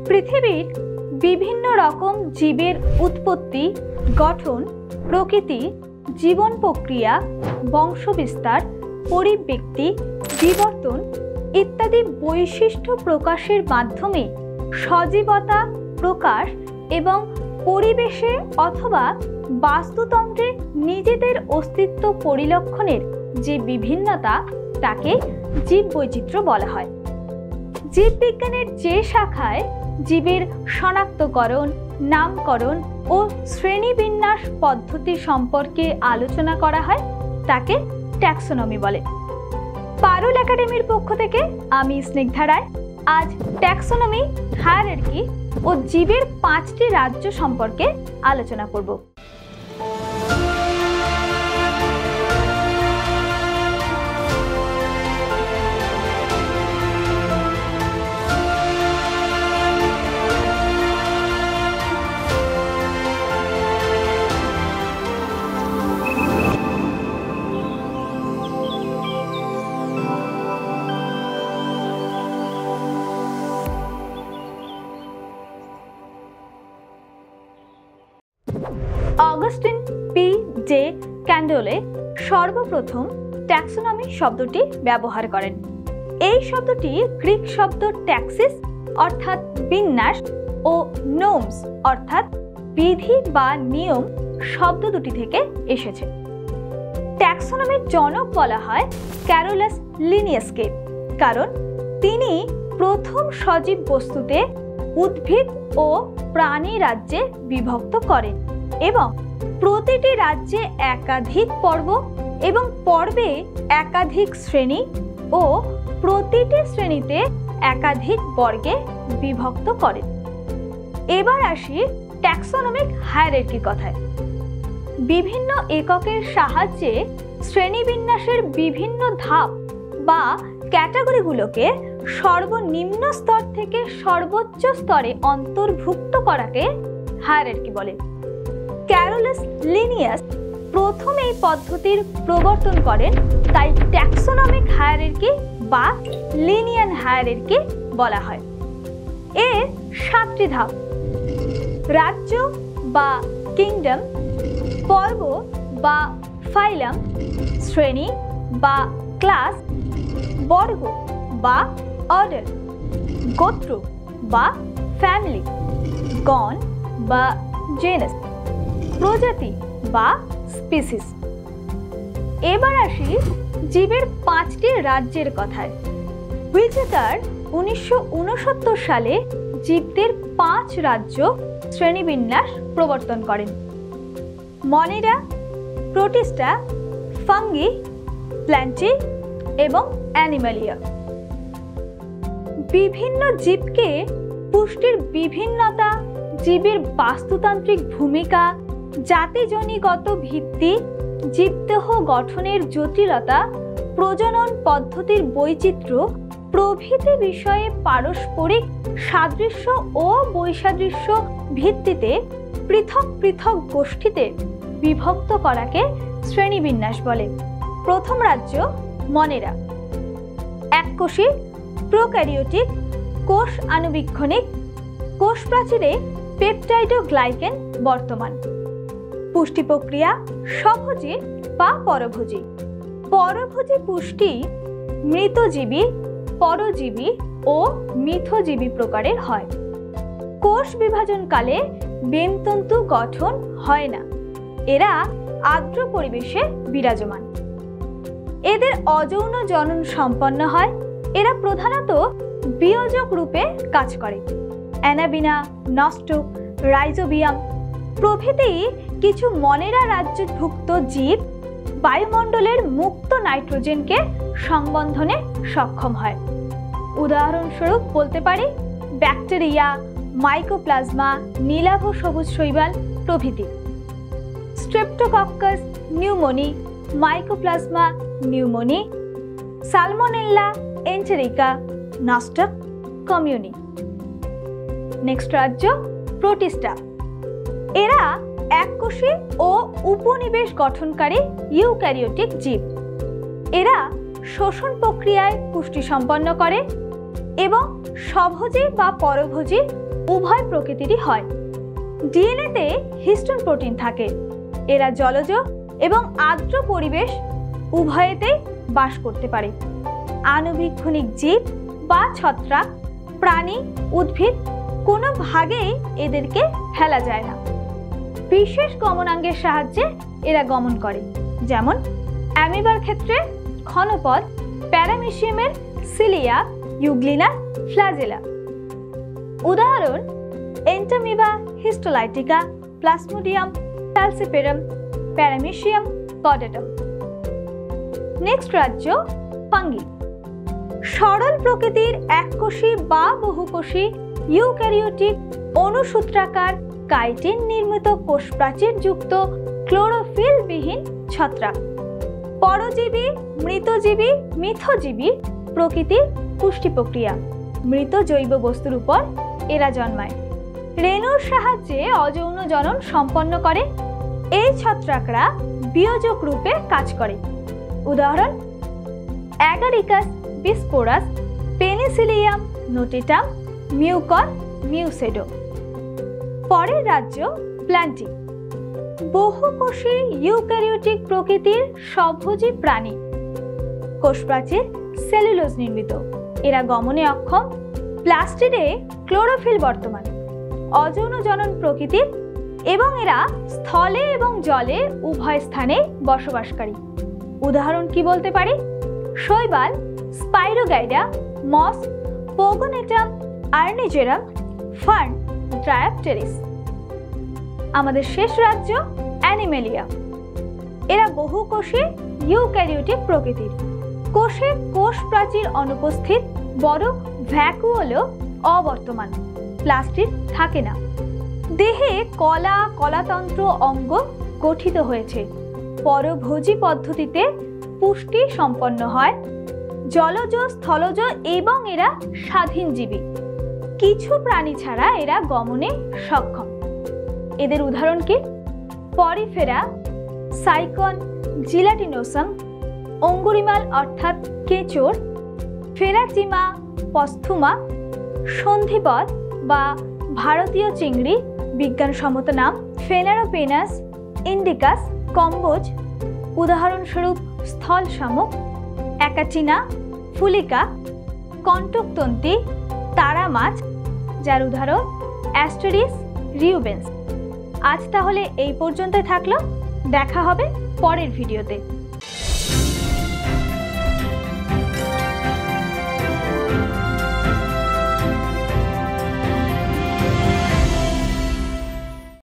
পৃথিবীর বিভিন্ন রকম জীবের উৎপত্তি, গঠন, প্রকৃতি, জীবন প্রক্রিয়া, বংশবিস্তার, পরিব্যক্তি, বিবর্তন ইত্যাদি বৈশিষ্ট্য প্রকাশের মাধ্যমে সজীবতা প্রকাশ এবং পরিবেশে অথবা বাস্তুতন্ত্রে নিজেদের অস্তিত্ব পরিলক্ষণের যে বিভিন্নতা তাকে জীববৈচিত্র্য বলা হয়। জীববিজ্ঞানের যে শাখায় জীবের শনাক্তকরণ, নামকরণ ও শ্রেণীবিন্যাস পদ্ধতি সম্পর্কে আলোচনা করা হয় তাকে ট্যাক্সোনমি বলে। পারুল একাডেমির পক্ষ থেকে আমি স্নিগ্ধা রায় আজ ট্যাক্সোনমি, হায়ারার্কি ও জীবের 5টি রাজ্য সম্পর্কে আলোচনা করব। অগাস্টিন পি জে ক্যান্ডলে সর্বপ্রথম ট্যাক্সোনমি শব্দটি ব্যবহার করেন। এই শব্দটি গ্রিক শব্দ ট্যাক্সিস অর্থাৎ বিন্যাস ও নোমস অর্থাৎ বিধি বা নিয়ম শব্দ দুটি থেকে এসেছে। ট্যাক্সোনমির জনক বলা হয় ক্যারোলাস লিনিয়াসকে, কারণ তিনি প্রথম সজীব বস্তুতে উদ্ভিদ ও প্রাণী রাজ্যে বিভক্ত করেন এবং প্রতিটি রাজ্যে একাধিক পর্ব এবং পর্বে একাধিক শ্রেণী ও প্রতিটি শ্রেণীতে একাধিক বর্গে বিভক্ত করেন। এবার আসি ট্যাক্সোনমিক হায়ারার্কির কথায়। বিভিন্ন এককের সাহায্যে শ্রেণীবিন্যাসের বিভিন্ন ধাপ বা ক্যাটাগরিগুলোকে সর্বনিম্ন স্তর থেকে সর্বোচ্চ স্তরে অন্তর্ভুক্ত করাকে হায়ারার্কি বলে। ক্যারোলাস লিনিয়াস প্রথম এই পদ্ধতির প্রবর্তন করেন, তাই ট্যাক্সোনমিক হায়ারার্কি বা লিনিয়ান হায়ারার্কি বলা হয়। এর 7টি ধাপ: রাজ্য বা কিংডম, পর্ব বা ফাইলাম, শ্রেণী বা ক্লাস, বর্গ বা অর্ডার, গোত্র বা ফ্যামিলি, গণ বা জেনাস, প্রজাতি বা স্পিসিস। এবার আসি জীবের 5টি রাজ্যের কথায়। হুইটেকার 1969 সালে জীবদের 5 রাজ্য শ্রেণীবিন্যাস প্রবর্তন করেন: মনেরা, প্রোটিস্টা, ফাঙ্গি, প্ল্যান্টি এবং অ্যানিমালিয়া। বিভিন্ন জীবকে পুষ্টির বিভিন্নতা, জীবের বাস্তুতান্ত্রিক ভূমিকা, জাতিজনিগত ভিত্তি, জীবদেহ গঠনের জটিলতা, প্রজনন পদ্ধতির বৈচিত্র্য প্রভৃতি বিষয়ে পারস্পরিক সাদৃশ্য ও বৈসাদৃশ্য ভিত্তিতে পৃথক পৃথক গোষ্ঠীতে বিভক্ত করাকে শ্রেণীবিন্যাস বলে। প্রথম রাজ্য মনেরা। এককোষী, প্রোক্যারিওটিক, কোষ আণুবীক্ষণিক, কোষ প্রাচীরে পেপটাইডোগ্লাইকেন বর্তমান। পুষ্টি প্রক্রিয়া স্বভোজী বা পরভোজী। পরভোজী পুষ্টি মৃতজীবী, পরজীবী ও মিথজীবী প্রকারের হয়। কোষ বিভাজনকালে বেনতন্তু গঠন হয় না, এরা আর্দ্র পরিবেশে বিরাজমান। এদের অযৌন জনন সম্পন্ন হয়। এরা প্রধানত বিয়োজক রূপে কাজ করে। অ্যানাবিনা, নস্টক, রাইজোবিয়াম প্রভৃতি কিছু মনেরা রাজ্যভুক্ত জীব বায়ুমণ্ডলের মুক্ত নাইট্রোজেনকে সংবন্ধনে সক্ষম হয়। উদাহরণস্বরূপ বলতে পারি ব্যাকটেরিয়া, মাইকোপ্লাজমা, নীলাভ সবুজ শৈবাল প্রভৃতি। Streptococcus pneumoniae, Mycoplasma pneumoniae, Salmonella enterica, Nostoc commune. Next রাজ্য প্রোটিস্টা। এরা এককোষী ও উপনিবেশ গঠনকারী ইউক্যারিওটিক জীব। এরা শোষণ প্রক্রিয়ায় পুষ্টি সম্পন্ন করে এবং স্বভোজী বা পরভোজী উভয় প্রকৃতিরই হয়। ডিএনএতে হিস্টোন প্রোটিন থাকে। এরা জলজ এবং আর্দ্র পরিবেশ উভয়েতেই বাস করতে পারে। আনুবীক্ষণিক জীব বা ছত্রাক, প্রাণী, উদ্ভিদ কোনো ভাগেই এদেরকে ফেলা যায় না। বিশেষ গমনাঙ্গের সাহায্যে এরা গমন করে, যেমন অ্যামিবার ক্ষেত্রে ক্ষণপদ, প্যারামিশিয়ামের সিলিয়া, ইউগ্লিনা, ফ্ল্যাজেলা। উদাহরণ Entamoeba, histolytica, Plasmodium, falciparum, Paramecium, caudatum. Next রাজ্য ফাঙ্গি। সরল প্রকৃতির এককোষী বা বহুকোষী ইউক্যারিওটিক অনুসূত্রাকার কাইটিন নির্মিত কোষপ্রাচীর যুক্ত ক্লোরোফিলবিহীন ছত্রাক। পরজীবী, মৃতজীবী, মিথজীবী প্রকৃতির পুষ্টি প্রক্রিয়া। মৃত জৈব বস্তুর উপর এরা জন্মায়। রেণুর সাহায্যে অযৌন জনন সম্পন্ন করে। এই ছত্রাকরা বিয়োজক রূপে কাজ করে। উদাহরণ অ্যাগারিকাস বিস্পোরাস, পেনিসিলিয়াম নোটেটাম, মিউকর, মিউসেডো। পরের রাজ্য প্ল্যান্টি। বহুকোষী ইউক্যারিওটিক প্রকৃতির স্বভোজী প্রাণী। কোষপ্রাচীর সেলুলোজ নির্মিত। এরা গমনে অক্ষম। প্লাস্টিডে ক্লোরোফিল বর্তমান। অযৌন জনন প্রকৃতির এবং এরা স্থলে এবং জলে উভয় স্থানে বসবাসকারী। উদাহরণ কি বলতে পারি? শৈবাল, স্পাইরোগাইডা, মস, পোগোনেটাম, আর্নিজেরাম, ফার্ন, ড্রায়োপটেরিস। আমাদের শেষ রাজ্য অ্যানিমেলিয়া। এরা বহুকোষী ইউক্যারিওটিক প্রকৃতির। কোষে কোষ প্রাচীর অনুপস্থিত, বড় ভ্যাকুওলও অবর্তমান। প্লাস্টিড থাকে না। দেহে কলা, কলাতন্ত্র অঙ্গ গঠিত হয়েছে। পরভোজী পদ্ধতিতে পুষ্টি সম্পন্ন হয়। জলজ, স্থলজ এবং এরা স্বাধীনজীবী। কিছু প্রাণী ছাড়া এরা গমনে সক্ষম। এদের উদাহরণ কি? পরিফেরা, সাইকন, জিলাটিনোসাম, অঙ্গুরিমাল অর্থাৎ কেঁচোড়, ফেরাচিমা, পস্থুমা, সন্ধিপদ বা ভারতীয় চিংড়ি, বিজ্ঞানসম্মত নাম ফেনারোপেনাস ইন্ডিকাস, কম্বোজ। উদাহরণস্বরূপ স্থল শামুক, অ্যাকাটিনা, ফুলিকা, কন্টকতন্তি, তারা মাছ, যার উদাহরণ অ্যাস্টেরিস রিউবেন্স। আজ তাহলে এই পর্যন্তই থাকলো। দেখা হবে পরের ভিডিওতে।